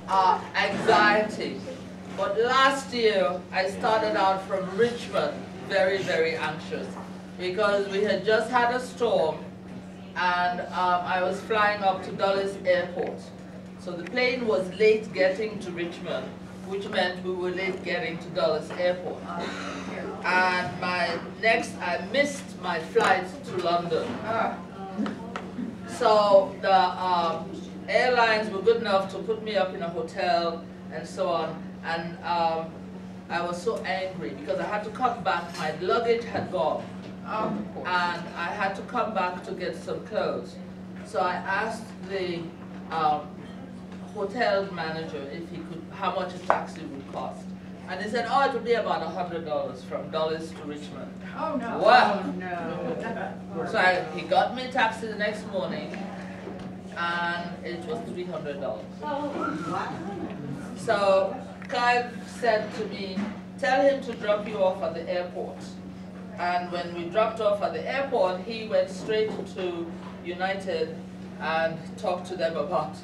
anxiety. But last year, I started out from Richmond very, very anxious because we had just had a storm and I was flying up to Dulles Airport. So the plane was late getting to Richmond, which meant we were late getting to Dulles Airport. And I missed my flight to London. So the airlines were good enough to put me up in a hotel and so on. And I was so angry because I had to come back. My luggage had gone. And I had to come back to get some clothes. So I asked the hotel manager if he could, how much a taxi would cost. And he said, oh, it would be about $100 from Dulles to Richmond. Oh, no. Wow. Oh, no. So he got me a taxi the next morning, and it was $300. So Clive said to me, tell him to drop you off at the airport. And when we dropped off at the airport, he went straight to United and talked to them about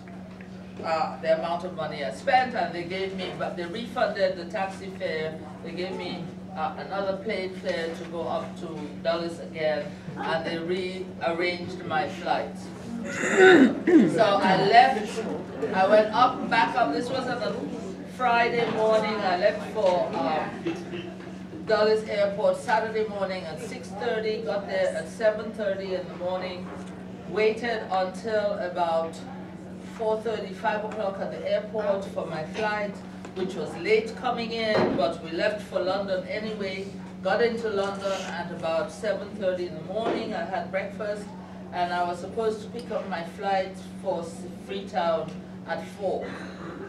the amount of money I spent, and they gave me, but they refunded the taxi fare. They gave me another plane fare to go up to Dulles again, and they rearranged my flight. So I left, I went back up, this was on a Friday morning. I left for Dulles Airport Saturday morning at 6:30, got there at 7:30 in the morning, waited until about 4:30, 5 o'clock at the airport for my flight, which was late coming in, but we left for London anyway. Got into London at about 7:30 in the morning. I had breakfast, and I was supposed to pick up my flight for Freetown at 4.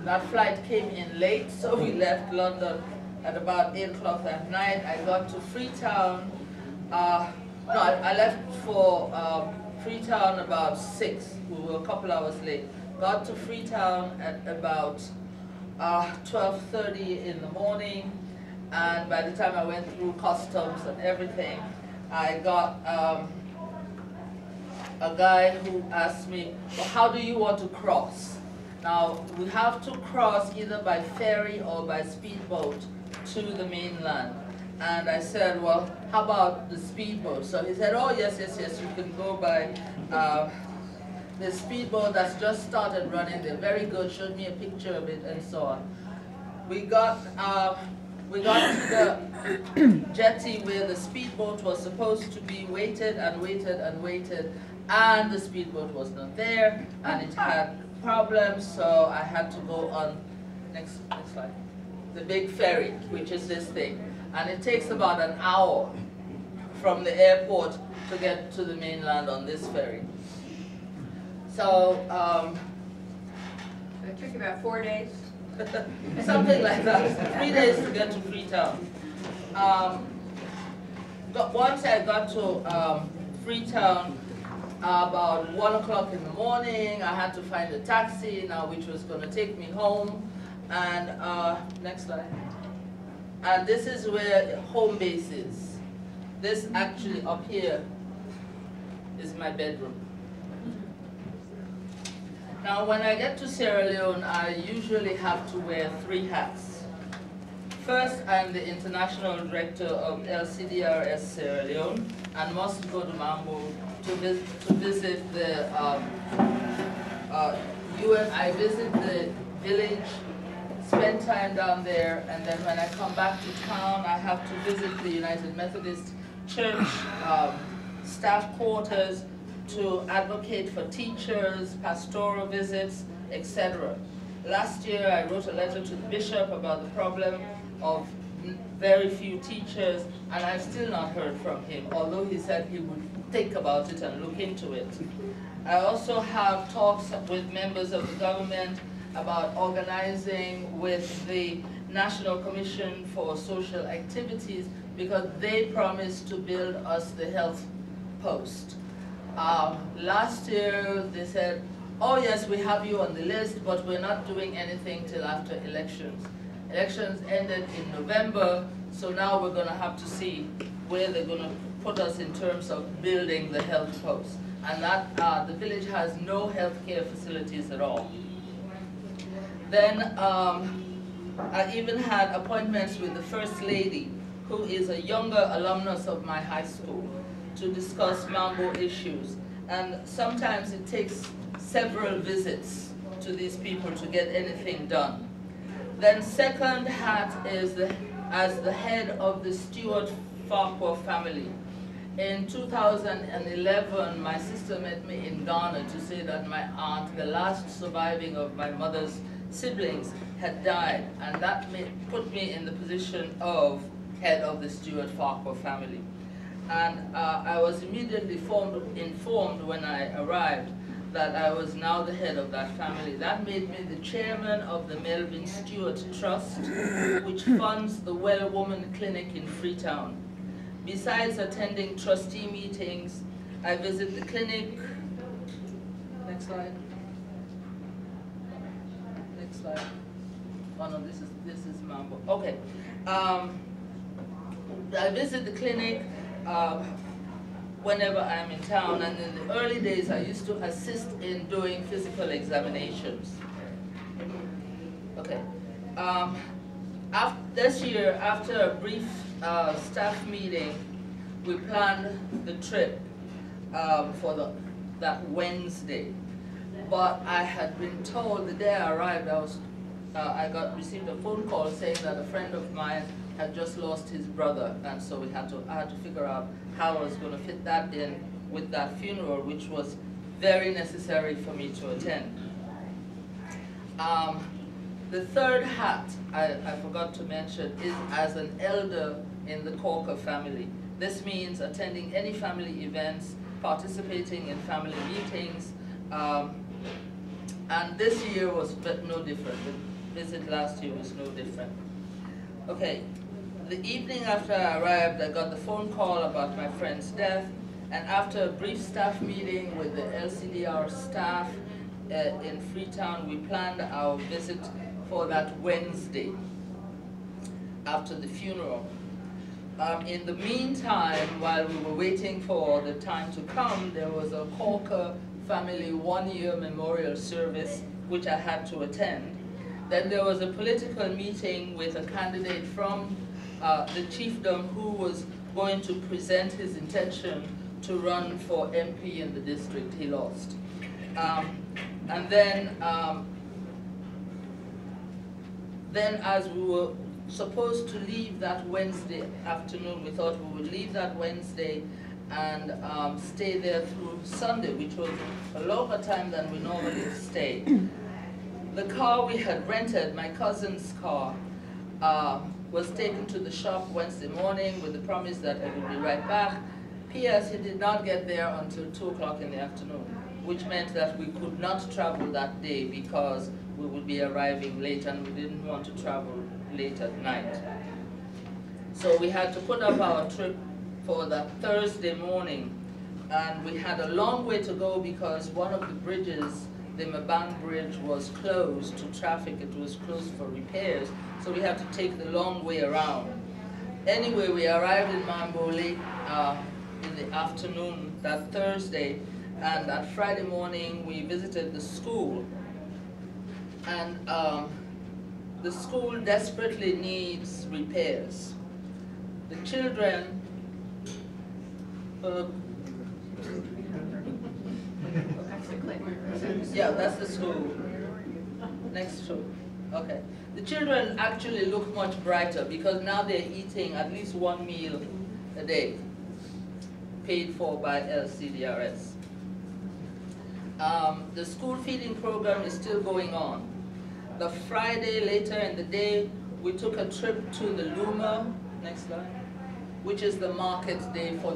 That flight came in late, so we left London at about 8 o'clock that night. I got to Freetown, I left for Freetown about 6. We were a couple hours late. Got to Freetown at about 12:30 in the morning, and by the time I went through customs and everything, I got a guy who asked me, well, how do you want to cross? Now, we have to cross either by ferry or by speedboat to the mainland. And I said, well, how about the speedboat? So he said, oh, yes, you can go by the speedboat that's just started running. They're very good, showed me a picture of it and so on. We got to the jetty where the speedboat was supposed to be, waited and waited and waited, and the speedboat was not there, and it had problems, so I had to go on, next slide, the big ferry, which is this thing. And it takes about an hour from the airport to get to the mainland on this ferry. So, It took about 4 days. something like that, 3 days to get to Freetown. Once I got to Freetown, about 1 o'clock in the morning, I had to find a taxi now, which was going to take me home. And next slide. And this is where home base is. This actually up here is my bedroom. Now, when I get to Sierra Leone, I usually have to wear 3 hats. First, I'm the international director of LCDRS Sierra Leone and must go to Mambo to visit the UN. I visit the village, spend time down there, and then when I come back to town, I have to visit the United Methodist Church staff quarters to advocate for teachers, pastoral visits, etc. Last year, I wrote a letter to the bishop about the problem of very few teachers, and I've still not heard from him, although he said he would think about it and look into it. I also have talks with members of the government about organizing with the National Commission for Social Activities, because they promised to build us the health post. Last year they said, oh yes, we have you on the list, but we're not doing anything till after elections. Elections ended in November, so now we're going to have to see where they're going to put us in terms of building the health post. And that the village has no healthcare facilities at all. Then I even had appointments with the First Lady, who is a younger alumnus of my high school, to discuss Mambo issues. And sometimes it takes several visits to these people to get anything done. Then second hat is as the head of the Stewart Farquhar family. In 2011, my sister met me in Ghana to say that my aunt, the last surviving of my mother's siblings, had died, and that put me in the position of head of the Stewart Farquhar family. And I was immediately informed when I arrived that I was now the head of that family. That made me the chairman of the Melvin Stewart Trust, which funds the Well Woman Clinic in Freetown. Besides attending trustee meetings, I visit the clinic. Next slide. Next slide. Oh no, this is Mambo. Okay. I visit the clinic whenever I'm in town, and in the early days I used to assist in doing physical examinations. Okay. This year, after a brief staff meeting, we planned the trip for that Wednesday. But I had been told the day I arrived, I received a phone call saying that a friend of mine had just lost his brother, and so I had to figure out how I was going to fit that in with that funeral, which was very necessary for me to attend. The third hat, I forgot to mention, is as an elder in the Caulker family. This means attending any family events, participating in family meetings, and this year was no different. The visit last year was no different. Okay, the evening after I arrived, I got the phone call about my friend's death, and after a brief staff meeting with the LCDR staff in Freetown, we planned our visit for that Wednesday after the funeral. In the meantime, while we were waiting for the time to come, there was a Caulker family one-year memorial service which I had to attend. Then there was a political meeting with a candidate from the chiefdom who was going to present his intention to run for MP in the district. He lost. And then as we were supposed to leave that Wednesday afternoon, we thought we would leave that Wednesday and stay there through Sunday, which was a longer time than we normally stay. The car we had rented, my cousin's car, was taken to the shop Wednesday morning with the promise that I would be right back. P.S. he did not get there until 2 o'clock in the afternoon, which meant that we could not travel that day because we would be arriving late and we didn't want to travel late at night. So we had to put up our trip for that Thursday morning, and we had a long way to go because one of the bridges, the Mabang Bridge, was closed to traffic. It was closed for repairs, so we had to take the long way around. Anyway, we arrived in Mambo late in the afternoon that Thursday, and that Friday morning we visited the school. And the school desperately needs repairs. The children, yeah, that's the school. Next to, okay. The children actually look much brighter because now they're eating at least one meal a day, paid for by LCDRS. The school feeding program is still going on. The Friday later in the day, we took a trip to the Luma, next slide, which is the market day for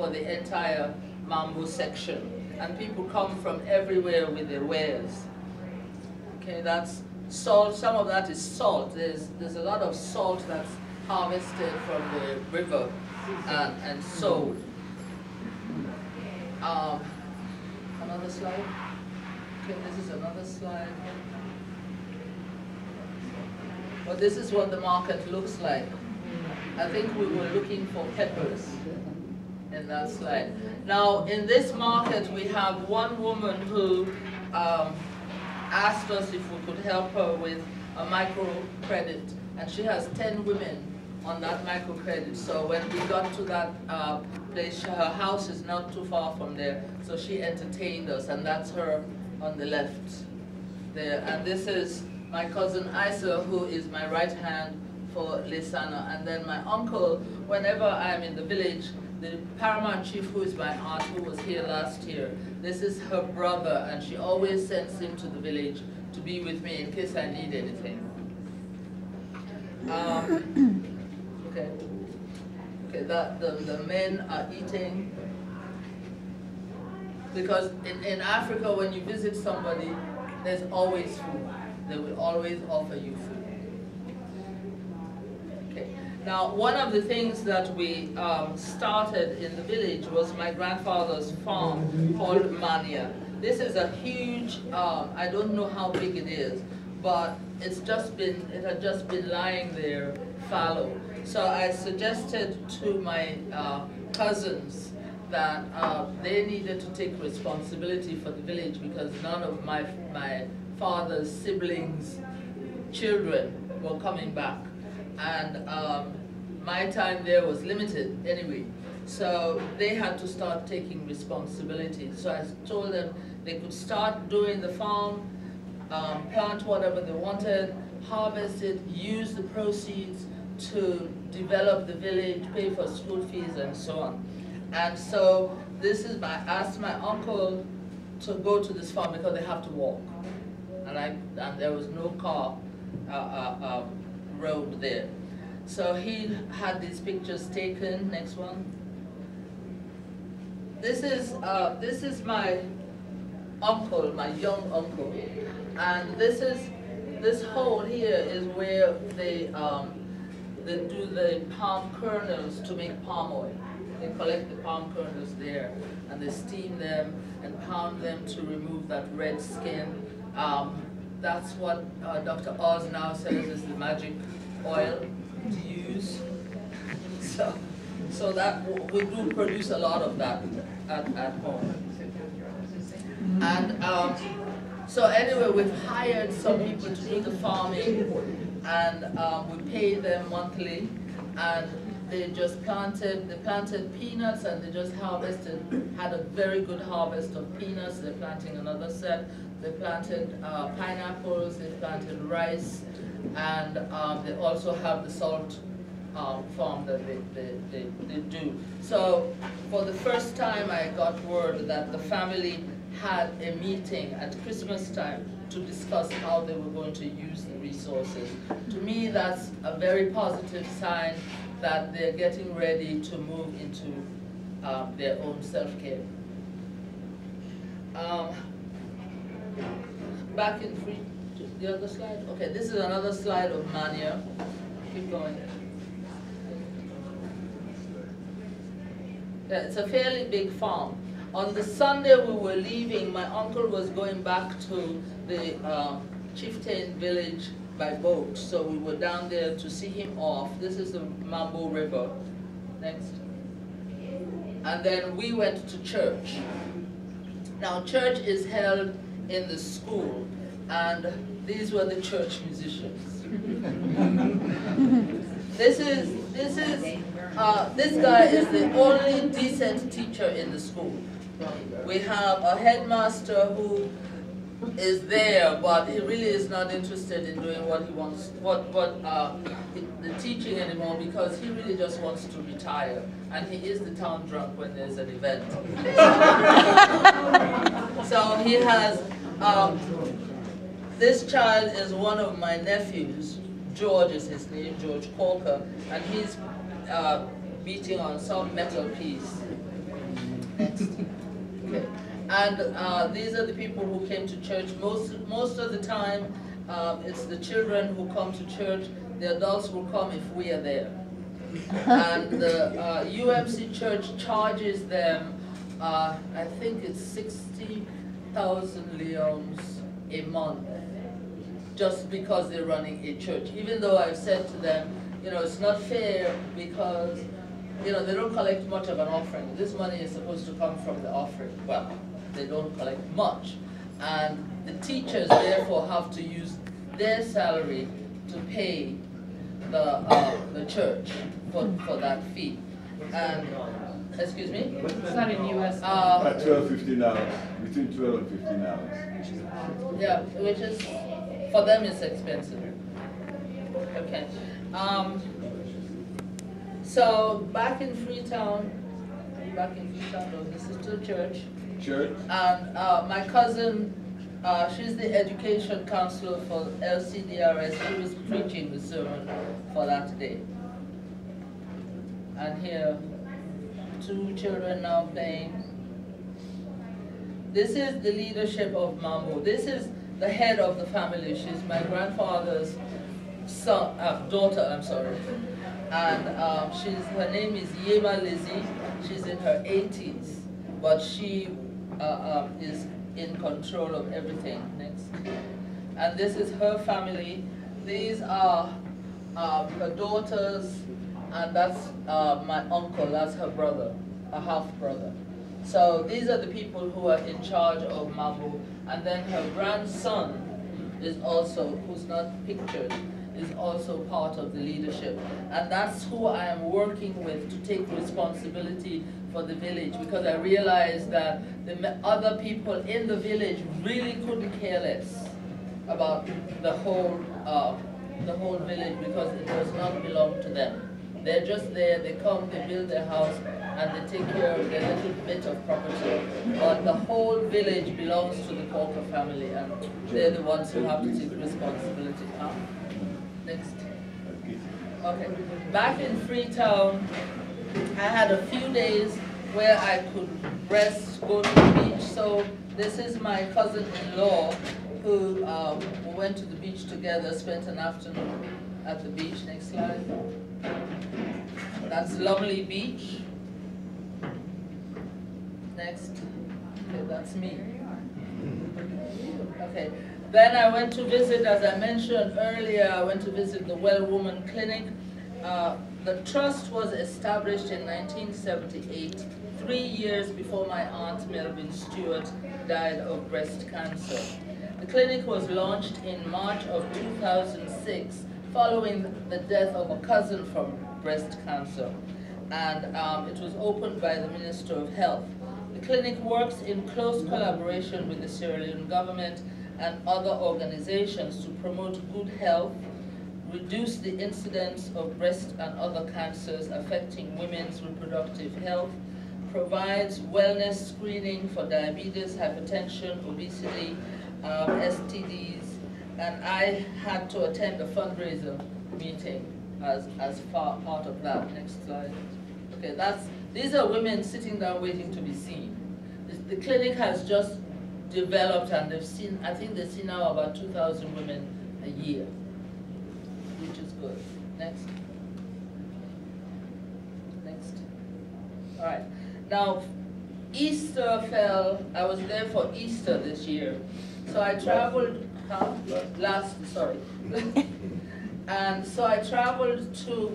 the entire Mambo section. And people come from everywhere with their wares. Okay, that's salt. Some of that is salt. There's a lot of salt that's harvested from the river and sold. Another slide. Okay, this is another slide. Well, this is what the market looks like. I think we were looking for peppers in that slide. Now, in this market, we have one woman who asked us if we could help her with a microcredit, and she has 10 women on that microcredit. So when we got to that place, her house is not too far from there, so she entertained us, and that's her on the left there. And this is my cousin Isa, who is my right hand for Lesana. And then my uncle, whenever I'm in the village, the paramount chief, who is my aunt, who was here last year, this is her brother, and she always sends him to the village to be with me in case I need anything. Okay. Okay, the men are eating. Because in Africa, when you visit somebody, there's always food. They will always offer you food. Okay. Now, one of the things that we started in the village was my grandfather's farm called Mania. This is a huge, I don't know how big it is, but it had just been lying there fallow. So I suggested to my cousins that they needed to take responsibility for the village, because none of my father's siblings' children were coming back. And my time there was limited anyway. So they had to start taking responsibility. So I told them they could start doing the farm, plant whatever they wanted, harvest it, use the proceeds to develop the village, pay for school fees, and so on. And so this is I asked my uncle to go to this farm because they have to walk, and there was no car road there. So he had these pictures taken. Next one. This is my uncle, my young uncle, and this hole here is where they do the palm kernels to make palm oil. They collect the palm kernels there, and they steam them and pound them to remove that red skin. That's what Dr. Oz now says is the magic oil to use. So that we do produce a lot of that at home. And so anyway, we've hired some people to do the farming, and we pay them monthly, and they planted peanuts, and they just had a very good harvest of peanuts. They're planting another set. They planted pineapples, they planted rice, and they also have the salt farm that they do. So for the first time, I got word that the family had a meeting at Christmas time to discuss how they were going to use the resources. To me, that's a very positive sign that they're getting ready to move into their own self-care. Back in the other slide. Okay, this is another slide of Mania. Keep going. Yeah, it's a fairly big farm. On the Sunday we were leaving, my uncle was going back to the chieftain village by boat, so we were down there to see him off. This is the Mambo River. Next. And then we went to church. Now church is held in the school, and these were the church musicians. This guy is the only decent teacher in the school. We have a headmaster who is there, but he really is not interested in doing what he wants, the teaching anymore, because he really just wants to retire, and he is the town drunk when there's an event. So he has, this child is one of my nephews. George is his name, George Caulker, and he's beating on some metal piece. Next. Okay. And these are the people who came to church. Most of the time, it's the children who come to church. The adults will come if we are there. And the UMC church charges them, I think it's 60,000 leones a month, just because they're running a church. Even though I've said to them, you know, it's not fair because, you know, they don't collect much of an offering. This money is supposed to come from the offering. Well, they don't collect much. And the teachers therefore have to use their salary to pay the church for that fee. And excuse me? It's not in US. At 12, 15 hours, between 12 and 15 hours. Yeah, which is, for them it's expensive. Okay. So back in Freetown, no, this is still church. Church? And my cousin, she's the education counselor for LCDRS. She was preaching the sermon for that day. And here, 2 children now playing. This is the leadership of Mambo. This is the head of the family. She's my grandfather's daughter, I'm sorry. And her name is Yema Lizzie. She's in her 80s, but she is in control of everything. Next. And this is her family. These are her daughters, and that's my uncle, that's her brother, a half-brother. So these are the people who are in charge of Mambo. And then her grandson is also, who's not pictured, is also part of the leadership. And that's who I am working with to take responsibility for the village, because I realized that the other people in the village really couldn't care less about the whole village, because it does not belong to them. They're just there, they come, they build their house, and they take care of their little bit of property. But the whole village belongs to the Caulker family, and they're the ones who have to take responsibility. Next. Okay. Back in Freetown, I had a few days where I could rest, go to the beach. So this is my cousin-in-law who we went to the beach together, spent an afternoon at the beach. Next slide. That's Lovely Beach. Next. Okay, that's me. Okay. Then I went to visit, as I mentioned earlier, I went to visit the Well Woman Clinic. The trust was established in 1978, 3 years before my aunt Melvin Stewart died of breast cancer. The clinic was launched in March of 2006, following the death of a cousin from breast cancer. And it was opened by the Minister of Health. The clinic works in close collaboration with the Sierra Leone government and other organizations to promote good health, reduce the incidence of breast and other cancers affecting women's reproductive health, provides wellness screening for diabetes, hypertension, obesity, STDs, and I had to attend a fundraiser meeting as part of that. Next slide. Okay, these are women sitting down waiting to be seen. The clinic has just developed, and they've seen, I think they see now about 2,000 women a year, which is good. Next. Next. All right. Now, Easter fell, I was there for Easter this year. So I traveled, and so I traveled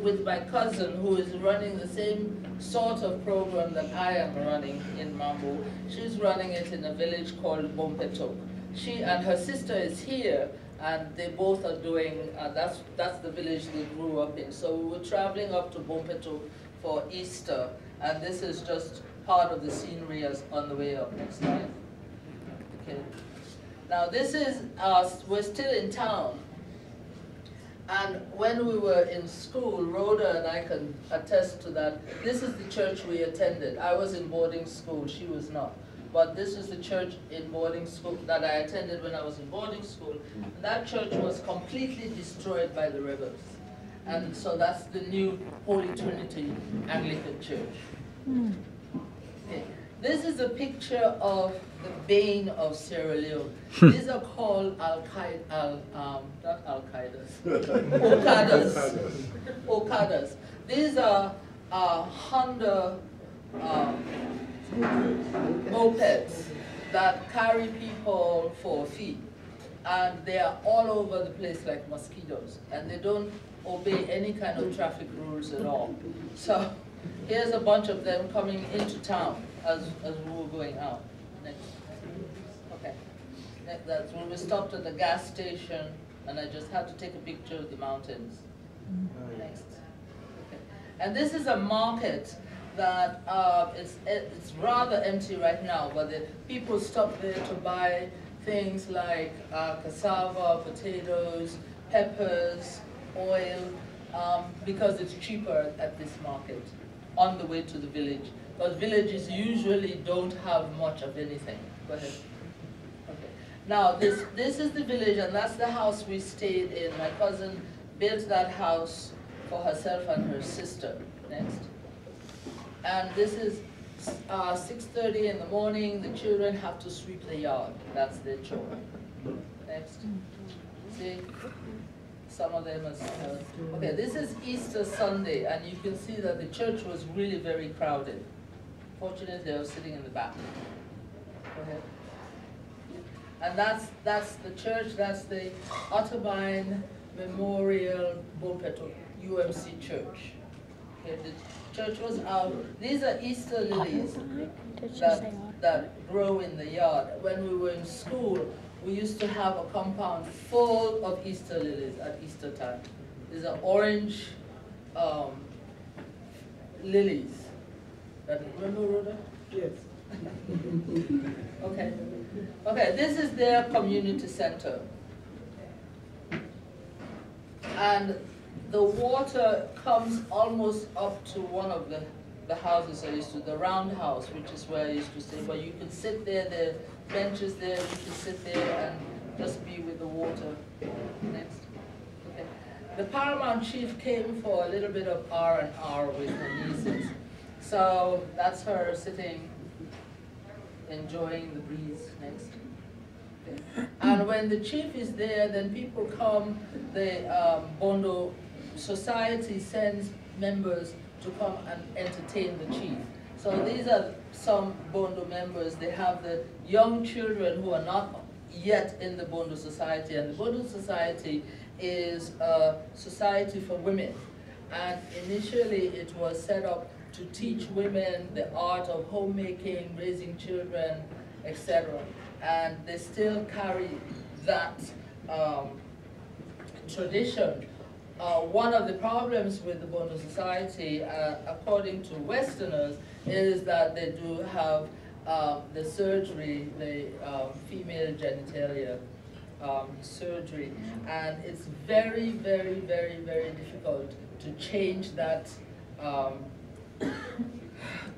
with my cousin, who is running the same sort of program that I am running in Mambo. She's running it in a village called Bompetok. She and her sister is here, and they both are doing, that's the village they grew up in. So we were traveling up to Bompetok for Easter, and this is just part of the scenery as on the way up. Next slide. Okay. Now this is, we're still in town. And when we were in school, Rhoda and I can attest to that. This is the church we attended. I was in boarding school, she was not. But this is the church in boarding school that I attended when I was in boarding school. And that church was completely destroyed by the rebels. And so that's the new Holy Trinity Anglican Church. Okay. This is a picture of the Bane of Sierra Leone. These are called Okadas. These are Honda mopeds that carry people for a fee. And they are all over the place like mosquitoes. And they don't obey any kind of traffic rules at all. So here's a bunch of them coming into town as we were going out. Next. Okay. That's when we stopped at the gas station, and I just had to take a picture of the mountains. Next. Okay. And this is a market that it's rather empty right now, but the people stop there to buy things like cassava, potatoes, peppers, oil, because it's cheaper at this market on the way to the village. Because villages usually don't have much of anything. Go ahead. Okay. Now this is the village, and that's the house we stayed in. My cousin built that house for herself and her sister. Next. And this is 6:30 in the morning. The children have to sweep the yard. That's their chore. Next. See? Some of them are okay, this is Easter Sunday, and you can see that the church was really very crowded. Fortunately, I was sitting in the back. Go ahead. And that's the church, that's the Otterbein Memorial Bopeto UMC Church. Okay, the church was out. These are Easter lilies that grow in the yard. When we were in school, we used to have a compound full of Easter lilies at Easter time. These are orange lilies. Remember, Rhoda? Yes. Okay. Okay, this is their community center. And the water comes almost up to one of the houses I used to, the roundhouse, which is where I used to stay. But you could sit there, there are benches there, you could sit there and just be with the water. Next. Okay. The Paramount Chief came for a little bit of R&R with her nieces. So that's her sitting, enjoying the breeze. Next. Okay. And when the chief is there, then people come, the Bondo Society sends members to come and entertain the chief. So these are some Bondo members. They have the young children who are not yet in the Bondo Society, and the Bondo Society is a society for women. And initially it was set up to teach women the art of homemaking, raising children, etc. And they still carry that tradition. One of the problems with the Bondo Society, according to Westerners, is that they do have the surgery, the female genitalia surgery, and it's very, very, very, very difficult to change that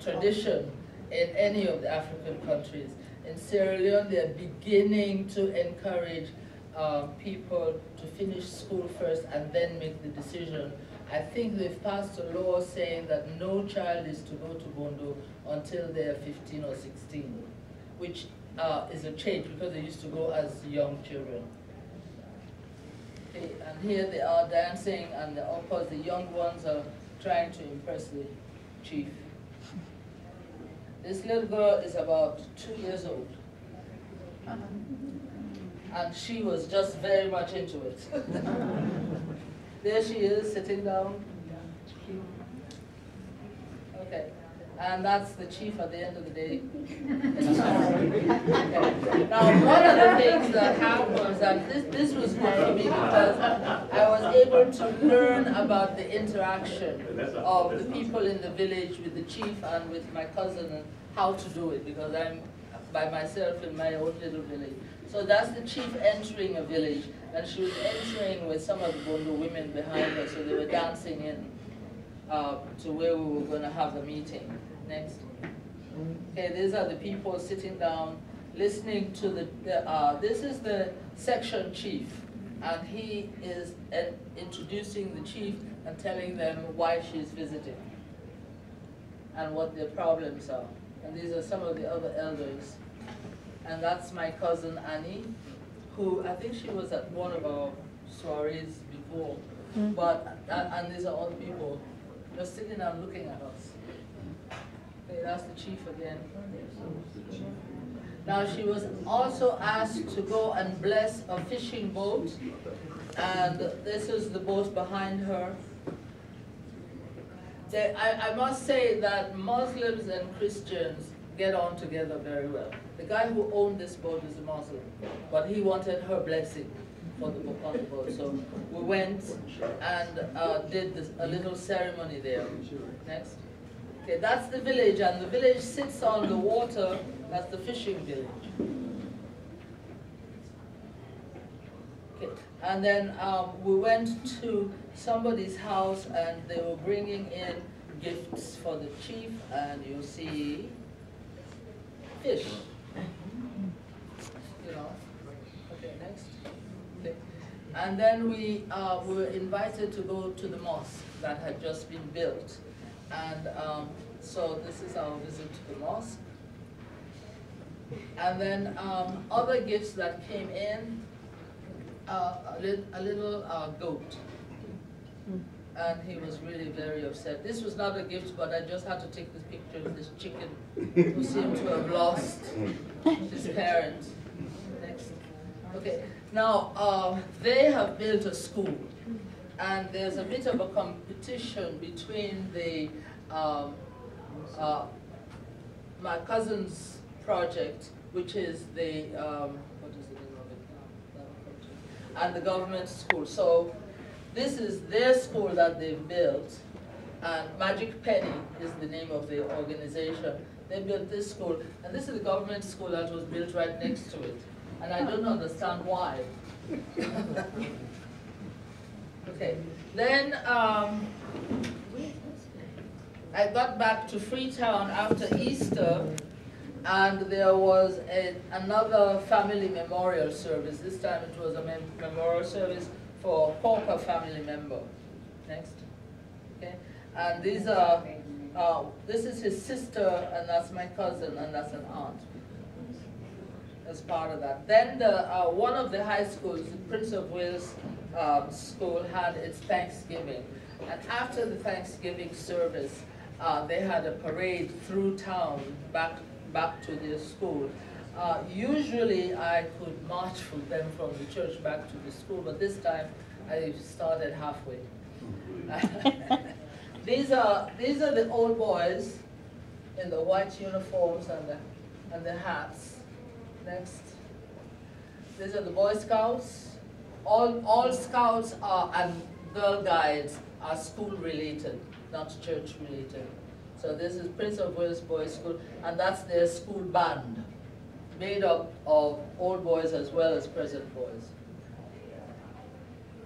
tradition in any of the African countries. In Sierra Leone, they're beginning to encourage people to finish school first and then make the decision. I think they've passed a law saying that no child is to go to Bondo until they're 15 or 16, which is a change because they used to go as young children. Okay, and here they are dancing, and of course the young ones are trying to impress the chief. This little girl is about 2 years old. And she was just very much into it. There she is, sitting down. Okay, and that's the chief at the end of the day. Okay. Now, one of the things that happens, and this was good for me because I was able to learn about the interaction of the people in the village with the chief and with my cousin and how to do it, because I'm by myself in my own little village. So that's the chief entering a village, and she was entering with some of the Bondo women behind her, so they were dancing in to where we were going to have the meeting. Next. Okay, these are the people sitting down, listening to this is the section chief, and he is introducing the chief and telling them why she's visiting and what their problems are. And these are some of the other elders. And that's my cousin Annie, who I think she was at one of our soirees before. But and these are all the people just sitting and looking at us. Okay, that's the chief again. Now she was also asked to go and bless a fishing boat, and this is the boat behind her. I must say that Muslims and Christians get on together very well. The guy who owned this boat is a Muslim, but he wanted her blessing for the book on the boat. So we went and did a little ceremony there. Next. Okay, that's the village, and the village sits on the water. That's the fishing village. Okay, and then we went to somebody's house, and they were bringing in gifts for the chief, and you see fish. You know. Okay, next. Okay. And then we were invited to go to the mosque that had just been built. And so this is our visit to the mosque. And then other gifts that came in, a little goat. And he was really very upset. This was not a gift, but I just had to take this picture of this chicken who seemed to have lost his parents. Next. Okay, now they have built a school, and there's a bit of a competition between the my cousin's project, which is the what is the name of it? And the government school. So this is their school that they've built, and Magic Penny is the name of the organization. They built this school, and this is the government school that was built right next to it. And I don't understand why. Okay, then I got back to Freetown after Easter, and there was another family memorial service. This time it was a memorial service for Caulker family member. Next. Okay, and these are, this is his sister, and that's my cousin, and that's an aunt. As part of that. Then one of the high schools, the Prince of Wales School, had its Thanksgiving. And after the Thanksgiving service, they had a parade through town back to their school. Usually I could march with them from the church back to the school, but this time I started halfway. These are the old boys in the white uniforms and the hats. Next. These are the Boy Scouts. All Scouts and Girl Guides are school related, not church related. So this is Prince of Wales Boys School, and that's their school band, made up of old boys as well as present boys.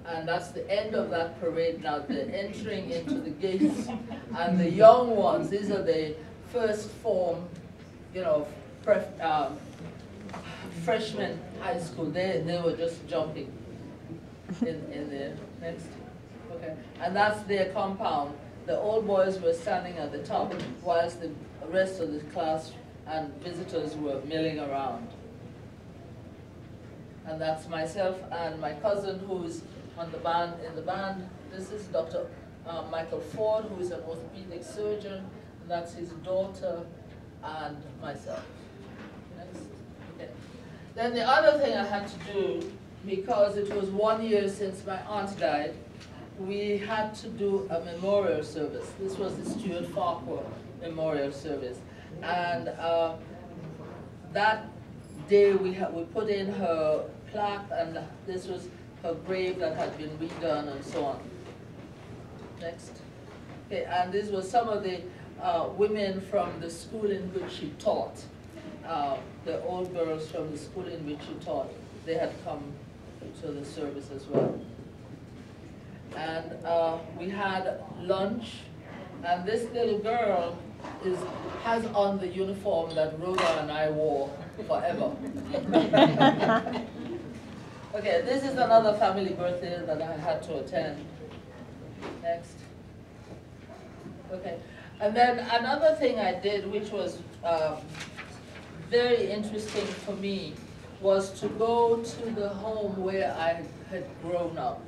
And that's the end of that parade. Now they're entering into the gates, and the young ones, these are the first form, you know, freshman high school. They were just jumping in there. Next. Okay. And that's their compound. The old boys were standing at the top, whilst the rest of the class and visitors were milling around. And that's myself and my cousin, who's on the band. In the band, this is Dr. Michael Ford, who is an orthopedic surgeon. And that's his daughter and myself. Next. Okay. Then the other thing I had to do, because it was 1 year since my aunt died, we had to do a memorial service. This was the Stuart Farquhar Memorial Service. And that day we put in her plaque, and this was her grave that had been redone and so on. Next. Okay, and this was some of the women from the school in which she taught. The old girls from the school in which she taught, they had come to the service as well. And we had lunch, and this little girl has on the uniform that Rhoda and I wore forever. Okay, this is another family birthday that I had to attend. Next. Okay, and then another thing I did, which was very interesting for me, was to go to the home where I had grown up.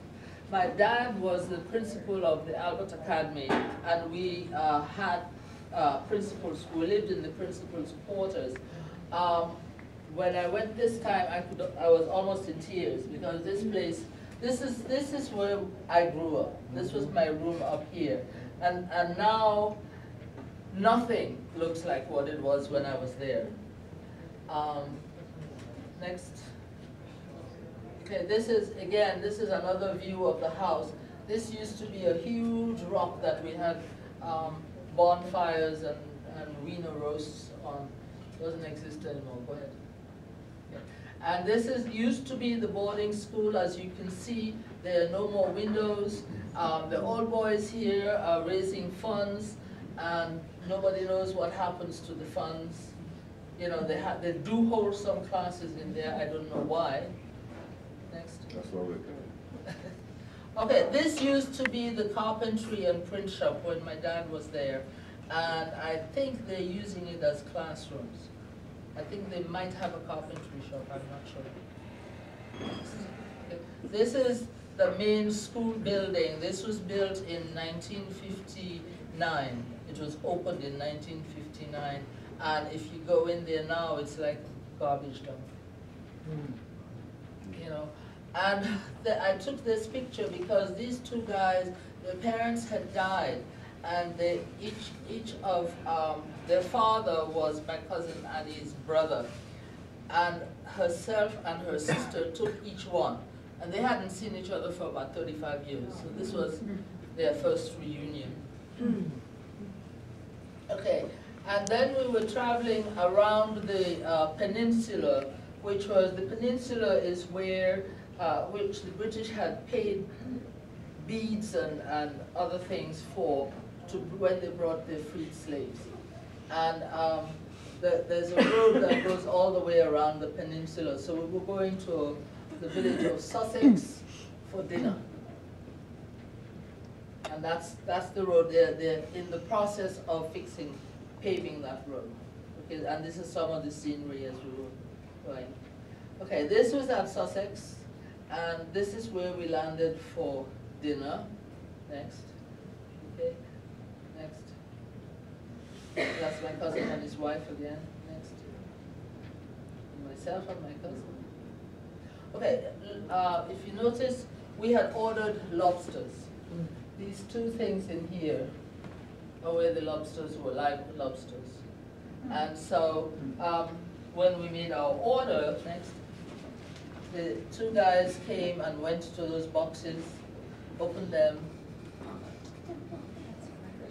My dad was the principal of the Albert Academy, and we had principals who lived in the principal's quarters. When I went this time, I was almost in tears, because this place, this is where I grew up. This was my room up here, and now Nothing looks like what it was when I was there. Next. Okay, this is another view of the house. This used to be a huge rock that we had bonfires and wiener roasts on. Doesn't exist anymore. Go ahead. And this used to be the boarding school. As you can see, there are no more windows. The old boys here are raising funds, and nobody knows what happens to the funds. You know, they do hold some classes in there. I don't know why. Next. That's what we're doing. Okay, this used to be the carpentry and print shop when my dad was there, and I think they're using it as classrooms. I think they might have a carpentry shop, I'm not sure. This is the main school building. This was built in 1959. It was opened in 1959, and if you go in there now, it's like garbage dump. You know, and I took this picture because these two guys, their parents had died, and they each of their father was my cousin Addie's brother, and herself and her sister took each one, and they hadn't seen each other for about 35 years. So this was their first reunion. Okay, and then we were traveling around the peninsula, which was, the peninsula is where, which the British had paid beads and other things for, when they brought their freed slaves. And there's a road that goes all the way around the peninsula. So we were going to the village of Sussex for dinner. And that's the road. They're in the process of paving that road. Okay, and this is some of the scenery as we were going. Okay, this was at Sussex, and this is where we landed for dinner. Next. Okay, next. That's my cousin and his wife again. Next. And myself and my cousin. Okay, if you notice, we had ordered lobsters. These two things in here are where the lobsters were, live lobsters. And so when we made our order, next, the two guys came and went to those boxes, opened them,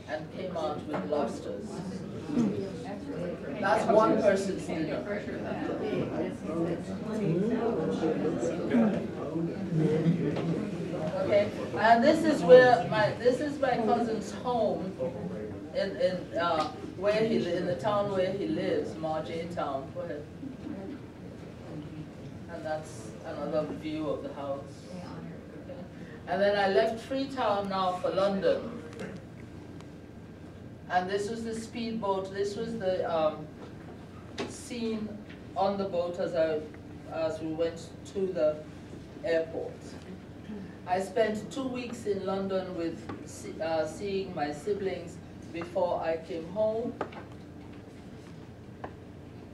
and came out with lobsters. That's one person's dinner. Okay, and this is where this is my cousin's home in where in the town where he lives, Marjay Town. Go ahead. And that's another view of the house. Okay. And then I left Freetown now for London. And this was the speedboat. This was the scene on the boat as we went to the airport. I spent 2 weeks in London with seeing my siblings before I came home.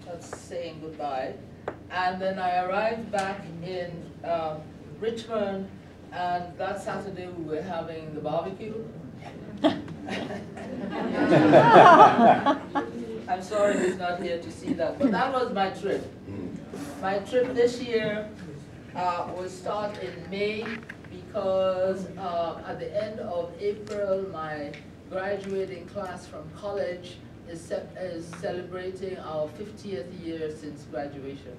That's saying goodbye. And then I arrived back in Richmond, and that Saturday we were having the barbecue. I'm sorry he's not here to see that, but that was my trip. My trip this year will start in May because at the end of April, my graduating class from college is celebrating our 50th year since graduation.